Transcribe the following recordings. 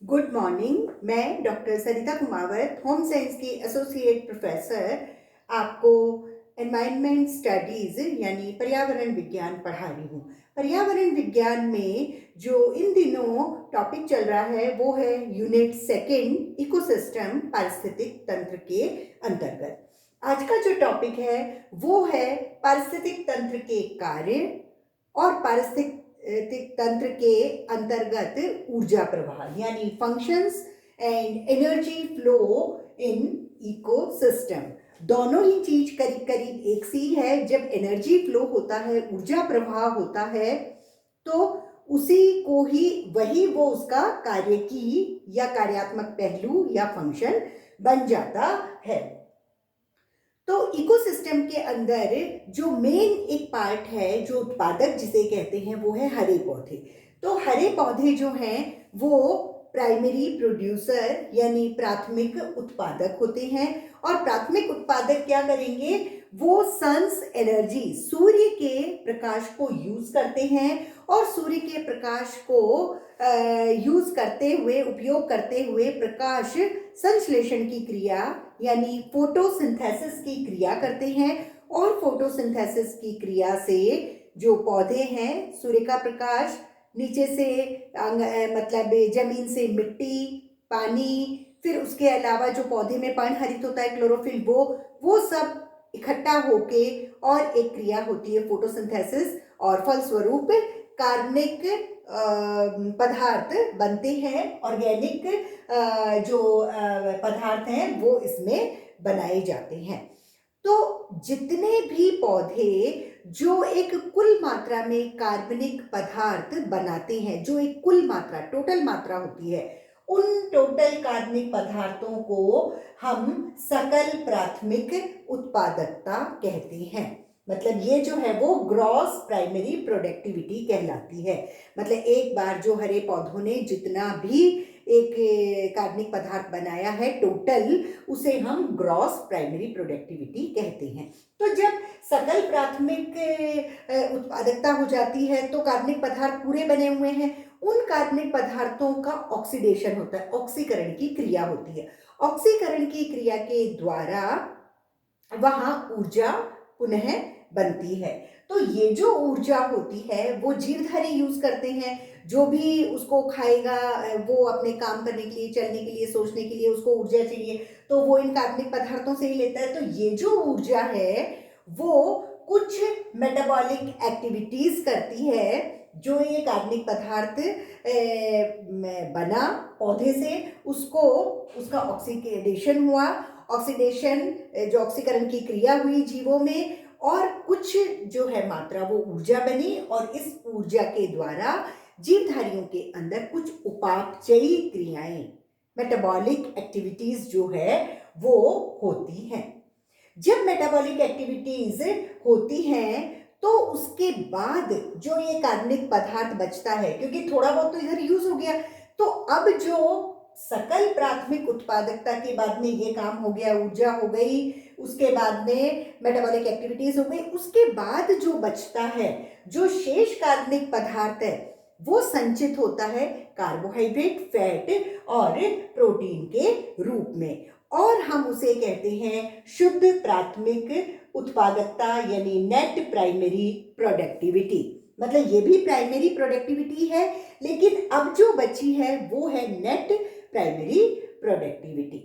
Good morning. मैं doctor सरिता Kumawat, home science की associate professor, आपको एनवायरनमेंट स्टडीज़ यानी पर्यावरण विज्ञान पढ़ा रही हूँ। पर्यावरण विज्ञान में जो इन दिनों टॉपिक चल रहा है वो है यूनिट सेकंड, इकोसिस्टम, पारिस्थितिक तंत्र के अंतर्गत। आज का जो टॉपिक है वो है पारिस्थितिक तंत्र के कार्य और पारिस्थितिक तंत्र के अंतर्गत ऊर्जा प्रवाह यानी functions and energy flow in ecosystem. दोनों ही चीज करीब करीब एक सी है। जब एनर्जी फ्लो होता है, ऊर्जा प्रवाह होता है, तो उसी को ही वही वो उसका कार्य की या कार्यात्मक पहलू या फंक्शन बन जाता है। तो इकोसिस्टम के अंदर जो मेन एक पार्ट है, जो उत्पादक जिसे कहते हैं, वो है हरे पौधे। तो हरे पौधे जो हैं वो प्राइमरी प्रोड्यूसर यानी प्राथमिक उत्पादक होते हैं। और प्राथमिक उत्पादक क्या करेंगे? वो सन्स एनर्जी, सूर्य के प्रकाश को यूज करते हैं और सूर्य के प्रकाश को यूज करते हुए, उपयोग करते हुए प्रकाश संश्लेषण की क्रिया यानी फोटोसिंथेसिस की क्रिया करते हैं। और फोटोसिंथेसिस की क्रिया से जो पौधे हैं, सूर्य का प्रकाश, नीचे से मतलब जमीन से मिट्टी, पानी, फिर उसके अलावा जो पौधे में पर्णहरित होता है क्लोरोफिल, वो सब इकट्ठा होके और एक क्रिया होती है फोटोसिंथेसिस, और फलस्वरूप कार्बनिक पदार्थ बनते हैं। ऑर्गेनिक जो पदार्थ हैं वो इसमें बनाए जाते हैं। तो जितने भी पौधे जो एक कुल मात्रा में कार्बनिक पदार्थ बनाते हैं, जो एक कुल मात्रा, टोटल मात्रा होती है, उन टोटल कार्बनिक पदार्थों को हम सकल प्राथमिक उत्पादकता कहते हैं। मतलब ये जो है वो ग्रॉस प्राइमरी प्रोडक्टिविटी कहलाती है। मतलब एक बार जो हरे पौधों ने जितना भी एक कार्बनिक पदार्थ बनाया है टोटल, उसे हम ग्रॉस प्राइमरी प्रोडक्टिविटी कहते हैं। तो जब सकल प्राथमिक उत्पादकता हो जाती है तो कार्बनिक पदार्थ पूरे बने हुए हैं, उन कार्बनिक पदार्थों का ऑक्सीडेशन होता है, ऑक्सीकरण की क्रिया होती है। ऑक्सीकरण की क्रिया के द्वारा वहां ऊर्जा पुनः बनती है। तो ये जो ऊर्जा होती है वो जीवधारी यूज करते हैं। जो भी उसको खाएगा वो अपने काम करने के लिए, चलने के लिए, सोचने के लिए उसको ऊर्जा चाहिए, तो वो इन कार्बनिक पदार्थों से ही लेता है। तो ये जो ऊर्जा है वो कुछ मेटाबॉलिक एक्टिविटीज करती है। जो ये कार्बनिक पदार्थ बना पौधे से, उसको, उसका ऑक्सीडेशन हुआ, ऑक्सीडेशन जो ऑक्सीकरण की क्रिया हुई जीवों में, और कुछ जो है मात्रा वो ऊर्जा बनी, और इस ऊर्जा के द्वारा जीवधारियों के अंदर कुछ उपापचयी क्रियाएं, मेटाबॉलिक एक्टिविटीज जो है वो होती हैं। जब मेटाबॉलिक एक्टिविटीज होती हैं तो उसके बाद जो ये कार्बनिक पदार्थ बचता है, क्योंकि थोड़ा बहुत तो इधर यूज हो गया, तो अब जो सकल प्राथमिक उत्पादकता के बाद में ये काम हो गया, ऊर्जा हो गई, उसके बाद में मेटाबॉलिक एक्टिविटीज हो गई, उसके बाद जो बचता है, जो शेष कार्बनिक पदार्थ है, वो संचित होता है कार्बोहाइड्रेट, फैट और प्रोटीन के रूप में, और हम उसे कहते हैं शुद्ध प्राथमिक उत्पादकता यानी नेट प्राइमरी प्रोडक्टिविटी। मतलब ये भी प्राइमरी प्रोडक्टिविटी है, लेकिन अब जो बची है वो है नेट प्राइमरी प्रोडक्टिविटी।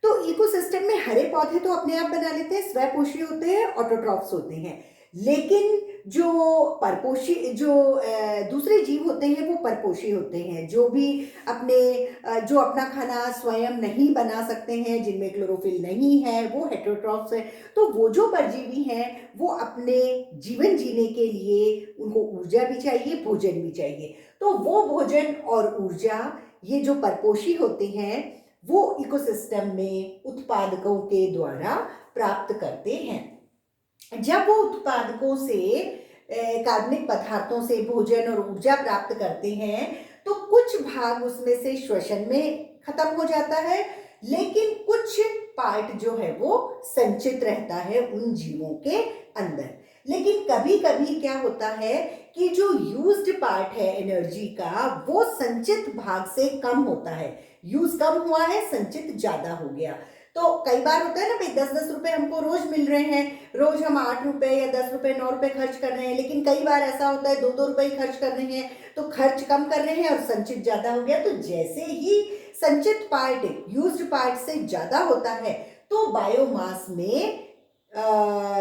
तो इकोसिस्टम में हरे पौधे तो अपने आप बना लेते हैं, स्वपोषी होते हैं, ऑटोट्रॉफ्स होते हैं। लेकिन जो परपोषी, जो दूसरे जीव होते हैं वो परपोषी होते हैं, जो भी जो अपना खाना स्वयं नहीं बना सकते हैं, जिनमें क्लोरोफिल नहीं है, वो हेटेरोट्रॉफ्स है। तो वो जो परजीवी हैं वो अपने जीवन जीने के लिए उनको ऊर्जा भी चाहिए, भोजन भी चाहिए। तो वो भोजन और ऊर्जा ये जो परपोषी होते हैं वो इकोसिस्टम में उत्पादकों के द्वारा प्राप्त करते हैं। जब वो उत्पादकों से कार्बनिक पदार्थों से भोजन और ऊर्जा प्राप्त करते हैं तो कुछ भाग उसमें से श्वसन में खत्म हो जाता है, लेकिन कुछ पार्ट जो है वो संचित रहता है उन जीवों के अंदर। लेकिन कभी कभी क्या होता है कि जो यूज्ड पार्ट है एनर्जी का वो संचित भाग से कम होता है। यूज कम हुआ है, संचित ज्यादा हो गया। तो कई बार होता है ना भाई, 10-10 रुपए हमको रोज मिल रहे हैं, रोज हम 8 रुपए या 10 रुपए 9 रुपए खर्च कर रहे हैं, लेकिन कई बार ऐसा होता है 2-2 रुपए ही खर्च कर रहे हैं, तो खर्च कम कर रहे हैं और संचित ज्यादा हो गया। तो जैसे ही संचित पार्ट यूज्ड पार्ट से ज्यादा होता है तो बायोमास में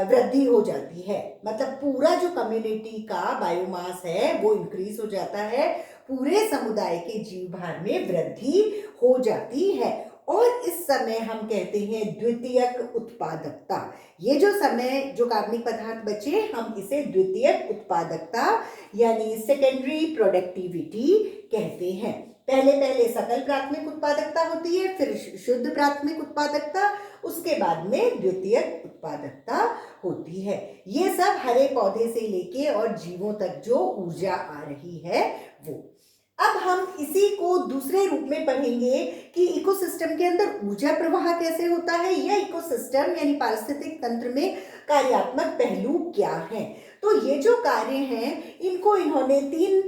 वृद्धि हो जाती है। मतलब पूरा जो कम्युनिटी का बायोमास है वो इंक्रीज हो जाता है, पूरे समुदाय के जीव भार में वृद्धि हो जाती है। और इस समय हम कहते हैं द्वितीयक उत्पादकता। ये जो समय जो कार्बनिक पदार्थ बचे, हम इसे द्वितीयक उत्पादकता यानी सेकेंडरी प्रोडक्टिविटी कहते हैं। पहले पहले सकल प्राथमिक उत्पादकता होती है, फिर शुद्ध प्राथमिक उत्पादकता, उसके बाद में द्वितीयक उत्पादकता होती है। ये सब हरे पौधे से लेके और जीवों तक जो ऊर्जा आ रही है वो। अब हम इसी को दूसरे रूप में पढ़ेंगे कि इकोसिस्टम के अंदर ऊर्जा प्रवाह कैसे होता है, या इकोसिस्टम यानी पारिस्थितिक तंत्र में कार्यात्मक पहलू क्या हैं। तो ये जो कार्य हैं इनको इन्होंने 3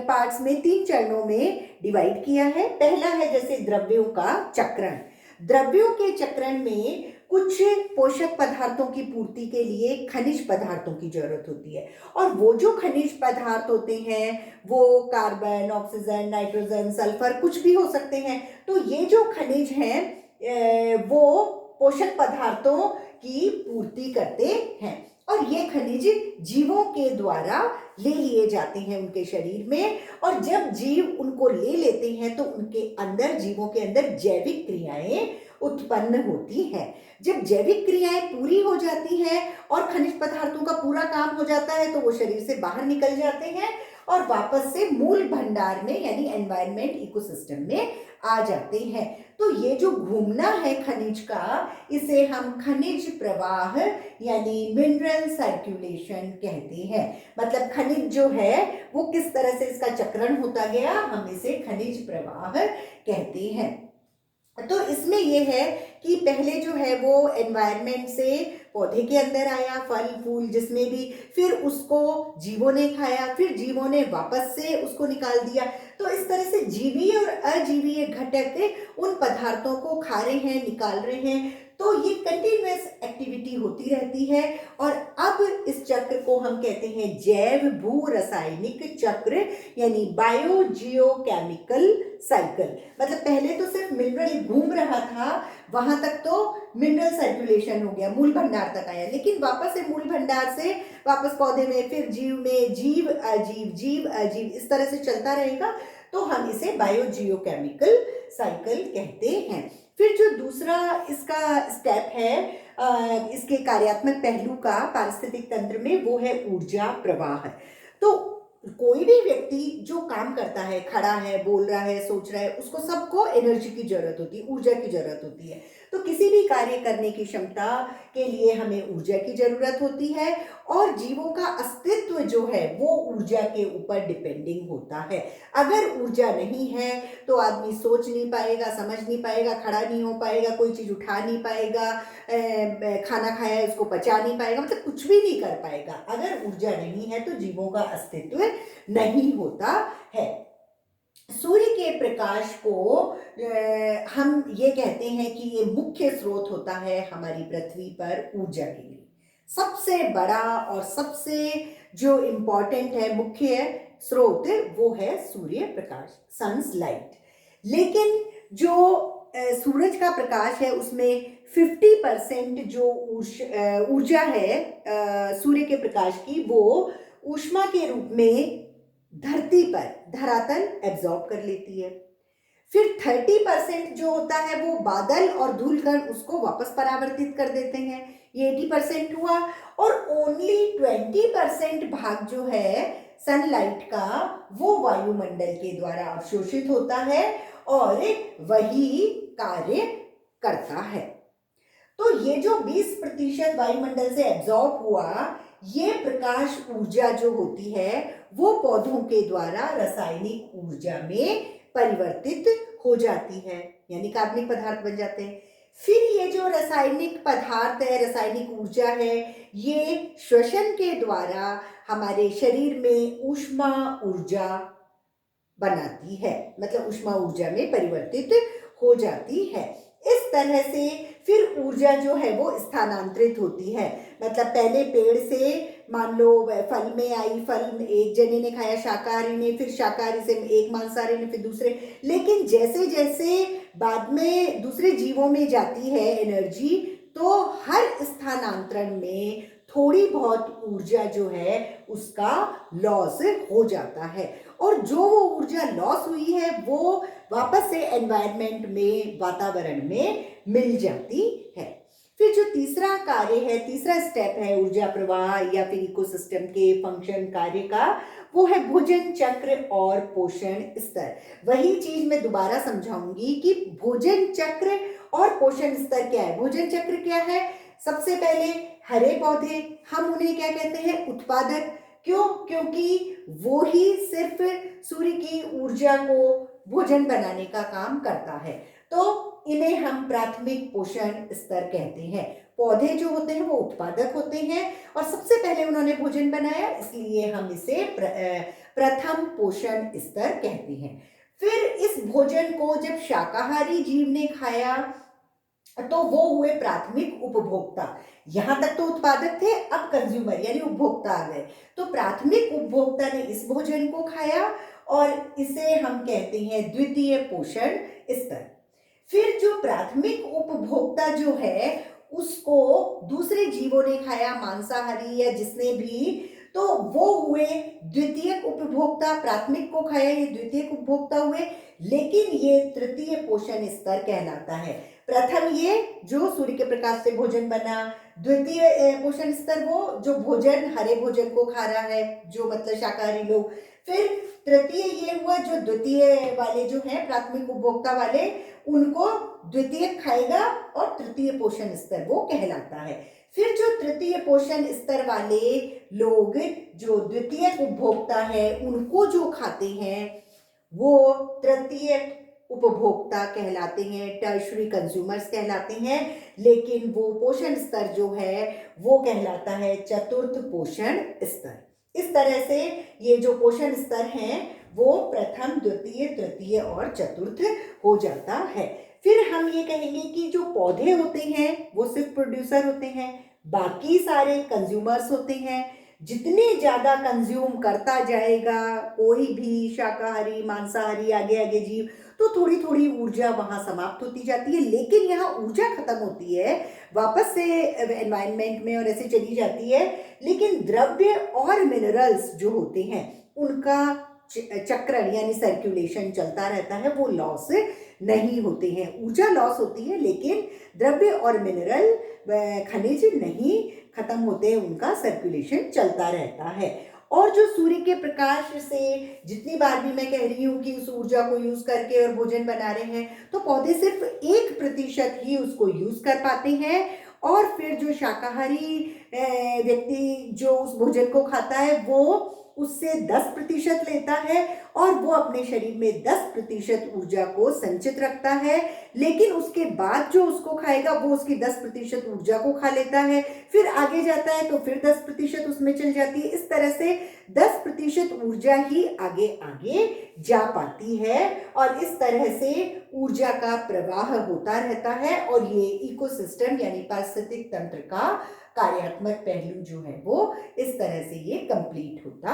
पार्ट्स में, 3 चरणों में डिवाइड किया है। पहला है जैसे द्रव्यों का चक्रण। द्रव्यों के चक्रण में कुछ पोषक पदार्थों की पूर्ति के लिए खनिज पदार्थों की जरूरत होती है, और वो जो खनिज पदार्थ होते हैं वो कार्बन, ऑक्सीजन, नाइट्रोजन, सल्फर कुछ भी हो सकते हैं। तो ये जो खनिज हैं वो पोषक पदार्थों की पूर्ति करते हैं, और ये खनिज जीवों के द्वारा ले लिए जाते हैं उनके शरीर में। और जब जीव उनको ले लेते हैं तो उनके अंदर, जीवों के अंदर जैविक क्रियाएं उत्पन्न होती हैं। जब जैविक क्रियाएं पूरी हो जाती हैं और खनिज पदार्थों का पूरा काम हो जाता है तो वो शरीर से बाहर निकल जाते हैं और वापस से मूल भंडार में यानी एनवायरनमेंट, इकोसिस्टम में आ जाते हैं। तो ये जो घूमना है खनिज का, इसे हम खनिज प्रवाह यानी मिनरल सर्कुलेशन कहते हैं। मतलब खनिज जो है वो किस तरह से इसका चक्रण होता गया, हम इसे खनिज प्रवाह कहते हैं। तो इसमें ये है कि पहले जो है वो एनवायरनमेंट से पौधे के अंदर आया, फल फूल जिसमें भी, फिर उसको जीवों ने खाया, फिर जीवों ने वापस से उसको निकाल दिया। तो इस तरह से जीवीय और अजीवीय घटक उन पदार्थों को खा रहे हैं, निकाल रहे हैं। तो ये कंटिन्यूअस एक्टिविटी होती रहती है। और अब इस चक्र को हम कहते हैं जैव भू रासायनिक चक्र यानी बायो जियोकेमिकल साइकिल। मतलब पहले तो सिर्फ मिनरल घूम रहा था, वहां तक तो मिनरल सर्कुलेशन हो गया, मूल भंडार तक आया, लेकिन वापस से मूल भंडार से वापस पौधे में, फिर जीव में, जीव अजीव, इस तरह से चलता रहेगा। तो हम इसे बायो जियोकेमिकल साइकिल कहते हैं। फिर जो दूसरा इसका स्टेप है इसके कार्यात्मक पहलू का पारिस्थितिक तंत्र में, वो है ऊर्जा प्रवाह। तो कोई भी व्यक्ति जो काम करता है, खड़ा है, बोल रहा है, सोच रहा है, उसको सबको एनर्जी की जरूरत होती है, ऊर्जा की जरूरत होती है। तो किसी भी कार्य करने की क्षमता के लिए हमें ऊर्जा की जरूरत होती है, और जीवों का अस्तित्व जो है वो ऊर्जा के ऊपर डिपेंडिंग होता है। अगर ऊर्जा नहीं है तो आदमी सोच नहीं पाएगा, समझ नहीं पाएगा, खड़ा नहीं हो पाएगा, कोई चीज उठा नहीं पाएगा, खाना खाया है उसको पचा नहीं पाएगा, मतलब कुछ भी नहीं कर पाएगा। अगर ऊर्जा नहीं है तो जीवों का अस्तित्व नहीं होता है। सूर्य के प्रकाश को हम ये कहते हैं कि ये मुख्य स्रोत होता है हमारी पृथ्वी पर ऊर्जा के लिए। सबसे बड़ा और सबसे जो इम्पोर्टेंट है, मुख्य स्रोत, वो है सूर्य प्रकाश, सन्स लाइट। लेकिन जो सूरज का प्रकाश है उसमें 50% जो ऊर्जा है सूर्य के प्रकाश की, वो ऊष्मा के रूप में धरती पर, धरातल एब्जॉर्ब कर लेती है। फिर 30% जो होता है वो बादल और धूलकण उसको वापस परावर्तित कर देते हैं, ये 80% हुआ। और ओनली 20% भाग जो है सनलाइट का, वो वायुमंडल के द्वारा अवशोषित होता है और वही कार्य करता है। तो ये जो 20% वायुमंडल से एब्जॉर्ब हुआ, ये प्रकाश ऊर्जा जो होती है वो पौधों के द्वारा रासायनिक ऊर्जा में परिवर्तित हो जाती है, यानी कार्बनिक पदार्थ बन जाते हैं। फिर ये जो रासायनिक पदार्थ है, रासायनिक ऊर्जा है, ये श्वसन के द्वारा हमारे शरीर में ऊष्मा ऊर्जा बनाती है, मतलब ऊष्मा ऊर्जा में परिवर्तित हो जाती है। इस तरह से फिर ऊर्जा जो है वो स्थानांतरित होती है, मतलब पहले पेड़ से मान लो फल में आई, फल एक जने ने खाया शाकाहारी ने, फिर शाकाहारी से एक मांसाहारी ने, फिर दूसरे, लेकिन जैसे जैसे बाद में दूसरे जीवों में जाती है एनर्जी, तो हर स्थानांतरण में थोड़ी बहुत ऊर्जा जो है उसका लॉस हो जाता है, और जो वो ऊर्जा लॉस हुई है वो वापस से एनवायरनमेंट में, वातावरण में मिल जाती है। फिर जो तीसरा कार्य है, तीसरा स्टेप है ऊर्जा प्रवाह या फिर इकोसिस्टम के फंक्शन कार्य का, वो है भोजन चक्र और पोषण स्तर। वही चीज मैं दोबारा समझाऊंगी कि भोजन चक्र और पोषण स्तर क्या है। भोजन चक्र क्या है? सबसे पहले हरे पौधे, हम उन्हें क्या कहते हैं? उत्पादक। क्यों? क्योंकि वो ही सिर्फ सूर्य की ऊर्जा को भोजन बनाने का काम करता है, तो इन्हें हम प्राथमिक पोषण स्तर कहते हैं। पौधे जो होते हैं वो उत्पादक होते हैं और सबसे पहले उन्होंने भोजन बनाया, इसलिए हम इसे प्रथम पोषण स्तर कहते हैं। फिर इस भोजन को जब शाकाहारी जीव ने खाया तो वो हुए प्राथमिक उपभोक्ता। यहां तक तो उत्पादक थे, अब कंज्यूमर यानी उपभोक्ता आ गए। तो प्राथमिक उपभोक्ता ने इस भोजन को खाया और इसे हम कहते हैं द्वितीय पोषण स्तर। फिर जो प्राथमिक उपभोक्ता जो है उसको दूसरे जीवों ने खाया, मांसाहारी या जिसने भी, तो वो हुए द्वितीयक उपभोक्ता। प्राथमिक को खाया, ये द्वितीयक उपभोक्ता हुए, लेकिन ये तृतीय पोषण स्तर कहलाता है। प्रथम ये जो सूर्य के प्रकाश से भोजन बना, द्वितीय पोषण स्तर वो जो भोजन, हरे भोजन को खा रहा है, जो मतलब शाकाहारी लोग। फिर तृतीय ये हुआ जो द्वितीय वाले जो हैं, प्राथमिक उपभोक्ता वाले, उनको द्वितीय खाएगा और तृतीय पोषण स्तर वो कहलाता है। फिर जो तृतीय पोषण स्तर वाले लोग, जो द्वितीय उपभोक्ता है, उनको जो खाते हैं वो तृतीय उपभोक्ता कहलाते हैं, टर्शरी कंज्यूमर्स कहलाते हैं। लेकिन वो पोषण स्तर जो है वो कहलाता है चतुर्थ पोषण स्तर। इस तरह से ये जो पोषण स्तर हैं वो प्रथम, द्वितीय, तृतीय और चतुर्थ हो जाता है। फिर हम ये कहेंगे कि जो पौधे होते हैं वो सिर्फ प्रोड्यूसर होते हैं, बाकी सारे कंज्यूमर्स होते हैं। जितने ज्यादा कंज्यूम करता जाएगा कोई भी शाकाहारी, मांसाहारी, आगे आगे जीव, तो थोड़ी थोड़ी ऊर्जा वहां समाप्त होती जाती है। लेकिन यहाँ ऊर्जा खत्म होती है, वापस से एनवायरनमेंट में और ऐसे चली जाती है, लेकिन द्रव्य और मिनरल्स जो होते हैं उनका चक्रण यानी सर्कुलेशन चलता रहता है, वो लॉस नहीं होते हैं। ऊर्जा लॉस होती है लेकिन द्रव्य और मिनरल, खनिज नहीं खत्म होते हैं, उनका सर्कुलेशन चलता रहता है। और जो सूर्य के प्रकाश से, जितनी बार भी मैं कह रही हूँ कि उस ऊर्जा को यूज करके और भोजन बना रहे हैं, तो पौधे सिर्फ 1% ही उसको यूज कर पाते हैं। और फिर जो शाकाहारी व्यक्ति जो उस भोजन को खाता है वो उससे 10% लेता है और वो अपने शरीर में 10% ऊर्जा को संचित रखता है। लेकिन उसके बाद जो उसको खाएगा वो उसकी 10% ऊर्जा को खा लेता है, फिर आगे जाता है तो फिर 10% उसमें चल जाती है। इस तरह से 10% ऊर्जा ही आगे आगे जा पाती है और इस तरह से ऊर्जा का प्रवाह होता रहता है। और ये इकोसिस्टम यानी पारिस्थितिक तंत्र का कार्यात्मक पहलू जो है वो इस तरह से ये कंप्लीट होता